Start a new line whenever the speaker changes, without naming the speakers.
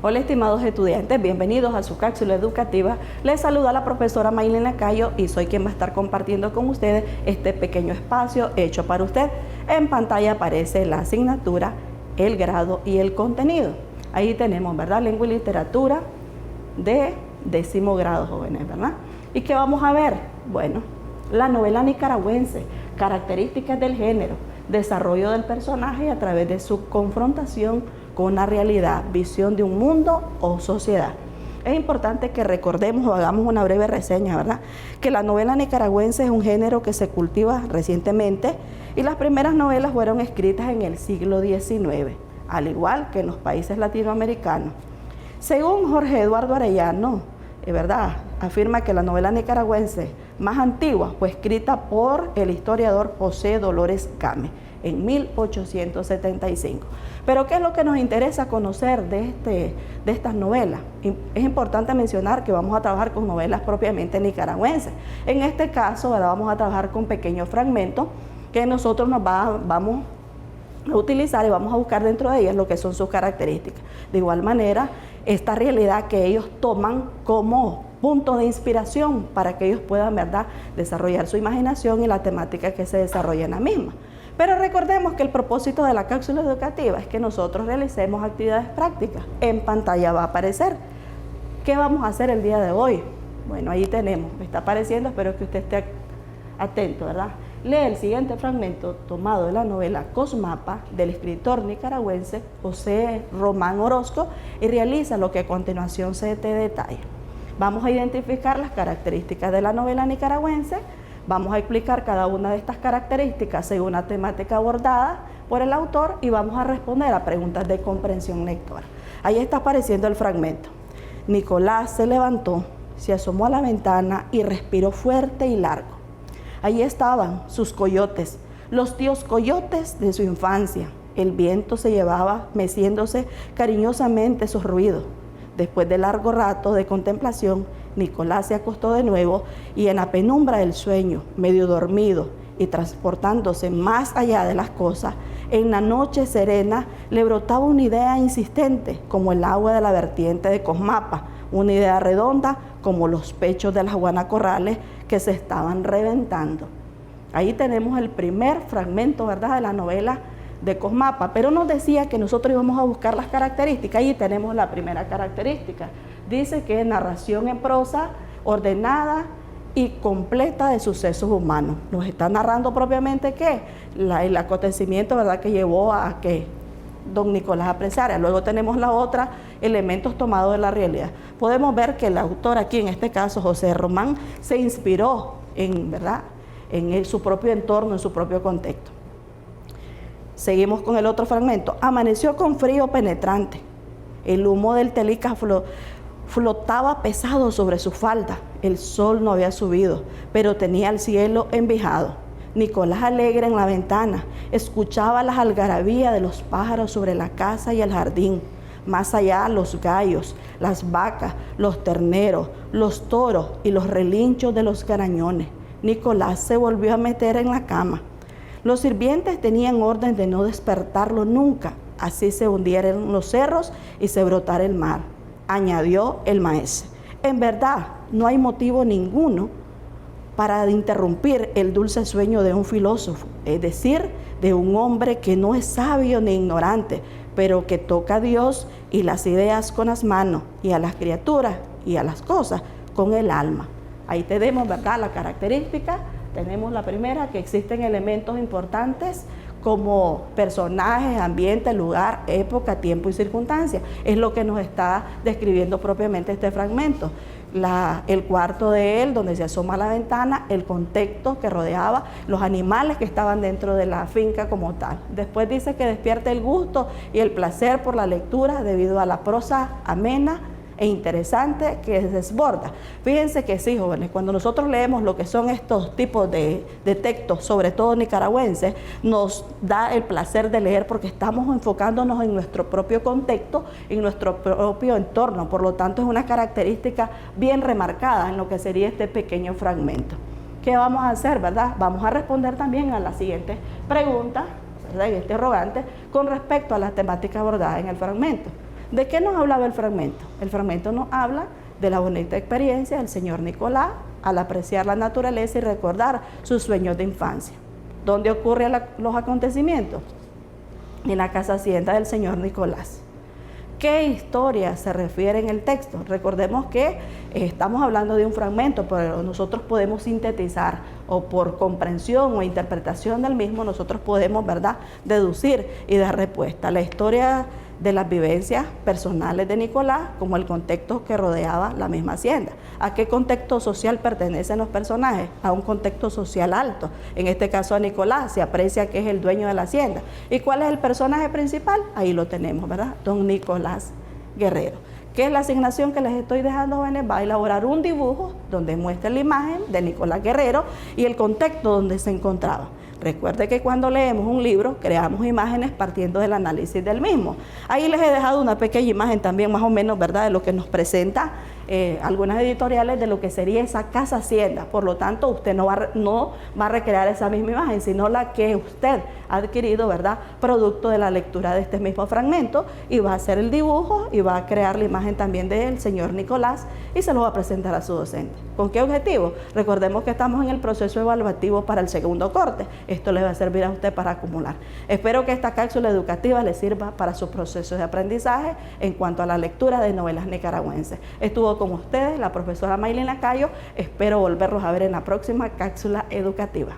Hola estimados estudiantes, bienvenidos a su cápsula educativa. Les saluda la profesora Maylene Lacayo y soy quien va a estar compartiendo con ustedes este pequeño espacio hecho para usted. En pantalla aparece la asignatura, el grado y el contenido. Ahí tenemos, ¿verdad? Lengua y literatura de 10º grado, jóvenes, ¿verdad? ¿Y qué vamos a ver? Bueno, la novela nicaragüense, características del género, desarrollo del personaje a través de su confrontación con una realidad, visión de un mundo o sociedad. Es importante que recordemos o hagamos una breve reseña, ¿verdad? Que la novela nicaragüense es un género que se cultiva recientemente y las primeras novelas fueron escritas en el siglo XIX, al igual que en los países latinoamericanos. Según Jorge Eduardo Arellano, ¿verdad?, afirma que la novela nicaragüense más antigua fue escrita por el historiador José Dolores Gámez en 1875. Pero ¿qué es lo que nos interesa conocer de estas novelas? Es importante mencionar que vamos a trabajar con novelas propiamente nicaragüenses. En este caso, ¿verdad?, vamos a trabajar con pequeños fragmentos que nosotros vamos a utilizar y vamos a buscar dentro de ellas lo que son sus características. De igual manera, esta realidad que ellos toman como punto de inspiración para que ellos puedan, ¿verdad?, desarrollar su imaginación y la temática que se desarrolla en la misma. Pero recordemos que el propósito de la cápsula educativa es que nosotros realicemos actividades prácticas. En pantalla va a aparecer. ¿Qué vamos a hacer el día de hoy? Bueno, ahí tenemos, me está apareciendo, espero que usted esté atento, ¿verdad? Lee el siguiente fragmento tomado de la novela Cosmapa del escritor nicaragüense José Román Orozco y realiza lo que a continuación se te detalla. Vamos a identificar las características de la novela nicaragüense. Vamos a explicar cada una de estas características según la temática abordada por el autor y vamos a responder a preguntas de comprensión lectora. Ahí está apareciendo el fragmento. Nicolás se levantó, se asomó a la ventana y respiró fuerte y largo. Allí estaban sus coyotes, los tíos coyotes de su infancia. El viento se llevaba meciéndose cariñosamente sus ruidos. Después de largo rato de contemplación, Nicolás se acostó de nuevo y en la penumbra del sueño, medio dormido y transportándose más allá de las cosas, en la noche serena le brotaba una idea insistente como el agua de la vertiente de Cosmapa, una idea redonda como los pechos de las guanacorrales que se estaban reventando. Ahí tenemos el primer fragmento, ¿verdad?, de la novela de Cosmapa, pero nos decía que nosotros íbamos a buscar las características. Ahí tenemos la primera característica. Dice que es narración en prosa, ordenada y completa de sucesos humanos. Nos está narrando propiamente ¿qué? El acontecimiento, ¿verdad?, que llevó a que don Nicolás apresara. Luego tenemos la otra, elementos tomados de la realidad. Podemos ver que el autor aquí, en este caso José Román, se inspiró ¿verdad?, en su propio entorno, en su propio contexto. Seguimos con el otro fragmento. Amaneció con frío penetrante. El humo del telica flotaba pesado sobre su falda. El sol no había subido, pero tenía el cielo envejado. Nicolás, alegre en la ventana, escuchaba las algarabías de los pájaros sobre la casa y el jardín. Más allá, los gallos, las vacas, los terneros, los toros y los relinchos de los garañones. Nicolás se volvió a meter en la cama. Los sirvientes tenían orden de no despertarlo nunca, así se hundieran los cerros y se brotara el mar, añadió el maestre. En verdad, no hay motivo ninguno para interrumpir el dulce sueño de un filósofo, es decir, de un hombre que no es sabio ni ignorante, pero que toca a Dios y las ideas con las manos, y a las criaturas y a las cosas con el alma. Ahí tenemos, ¿verdad?, la característica. Tenemos la primera, que existen elementos importantes como personajes, ambiente, lugar, época, tiempo y circunstancia. Es lo que nos está describiendo propiamente este fragmento. El cuarto de él, donde se asoma a la ventana, el contexto que rodeaba, los animales que estaban dentro de la finca como tal. Después dice que despierta el gusto y el placer por la lectura debido a la prosa amena e interesante que desborda. Fíjense que sí, jóvenes, cuando nosotros leemos lo que son estos tipos de textos, sobre todo nicaragüenses, nos da el placer de leer porque estamos enfocándonos en nuestro propio contexto, en nuestro propio entorno. Por lo tanto, es una característica bien remarcada en lo que sería este pequeño fragmento. ¿Qué vamos a hacer, verdad? Vamos a responder también a la siguiente pregunta, ¿verdad?, y interrogante con respecto a la temática abordada en el fragmento. ¿De qué nos hablaba el fragmento? El fragmento nos habla de la bonita experiencia del señor Nicolás al apreciar la naturaleza y recordar sus sueños de infancia. ¿Dónde ocurren los acontecimientos? En la casa hacienda del señor Nicolás. ¿Qué historia se refiere en el texto? Recordemos que estamos hablando de un fragmento, pero nosotros podemos sintetizar, o por comprensión o interpretación del mismo, nosotros podemos, ¿verdad?, deducir y dar respuesta. La historia de las vivencias personales de Nicolás, como el contexto que rodeaba la misma hacienda. ¿A qué contexto social pertenecen los personajes? A un contexto social alto. En este caso a Nicolás, se aprecia que es el dueño de la hacienda. ¿Y cuál es el personaje principal? Ahí lo tenemos, ¿verdad? Don Nicolás Guerrero. ¿Qué es la asignación que les estoy dejando, jóvenes? Va a elaborar un dibujo donde muestre la imagen de Nicolás Guerrero y el contexto donde se encontraba. Recuerde que cuando leemos un libro, creamos imágenes partiendo del análisis del mismo. Ahí les he dejado una pequeña imagen también, más o menos, ¿verdad?, de lo que nos presenta algunas editoriales de lo que sería esa casa hacienda. Por lo tanto, usted no va a recrear esa misma imagen, sino la que usted ha adquirido, ¿verdad?, producto de la lectura de este mismo fragmento, y va a hacer el dibujo y va a crear la imagen también del señor Nicolás y se lo va a presentar a su docente. ¿Con qué objetivo? Recordemos que estamos en el proceso evaluativo para el segundo corte. Esto le va a servir a usted para acumular. Espero que esta cápsula educativa le sirva para su proceso de aprendizaje en cuanto a la lectura de novelas nicaragüenses. Estuvo con ustedes la profesora Maylin Lacayo. Espero volverlos a ver en la próxima cápsula educativa.